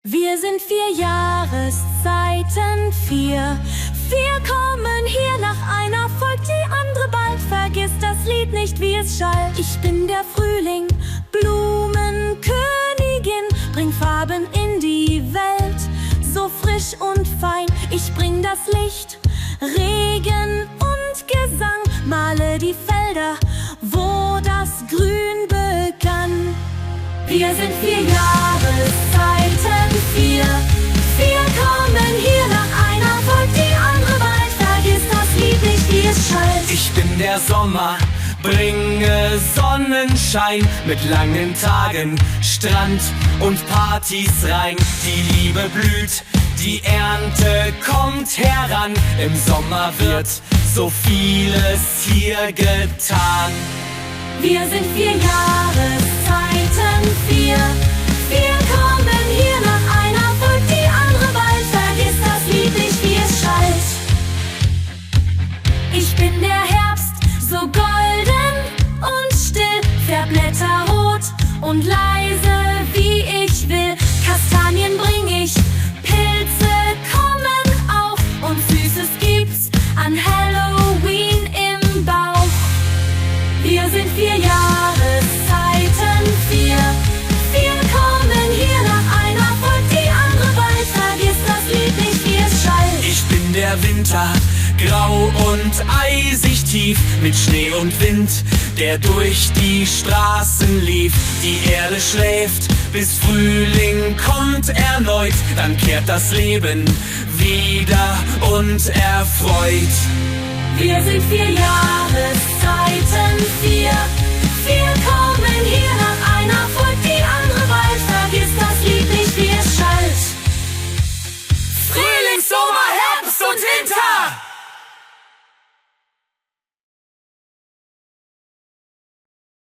Wir sind 4 Jahreszeiten, 4. Wir kommen hier, nach einer folgt die andere bald. Vergiss das Lied nicht, wie es schallt. Ich bin der Frühling, Blumenkönigin, bring Farben in die Welt, so frisch und fein. Ich bring das Licht, Regen und Gesang, male die Felder, wo das Grün begann. Wir sind 4 Jahreszeiten, 4. Wir kommen hier, nach einer folgt die andere bald. Vergiss das Lied nicht, wie es schallt. Ich bin der Sommer, bringe Sonnenschein mit langen Tagen, Strand und Partys rein. Die Liebe blüht, die Ernte kommt heran. Im Sommer wird so vieles hier getan. Wir sind 4 Jahreszeiten, 4. Wir kommen hier, nach einer folgt die andere bald. Vergiss das Lied nicht, wie es schallt. Ich bin der Herbst, so golden und still, färb Blätter rot und leise, wie ich will. Kastanien bring ich, Pilze kommen auf und Süßes gibt's an Halloween im Bauch. Wir sind 4 Jahreszeiten, 4. Wir kommen hier, nach einer folgt die andere bald. Vergiss das Lied nicht, wie es schallt. Ich bin der Winter, grau und eisig tief, mit Schnee und Wind, der durch die Straßen lief. Die Erde schläft, bis Frühling kommt erneut, dann kehrt das Leben wieder und erfreut. Wir sind 4 Jahreszeiten, 4. Wir kommen hier,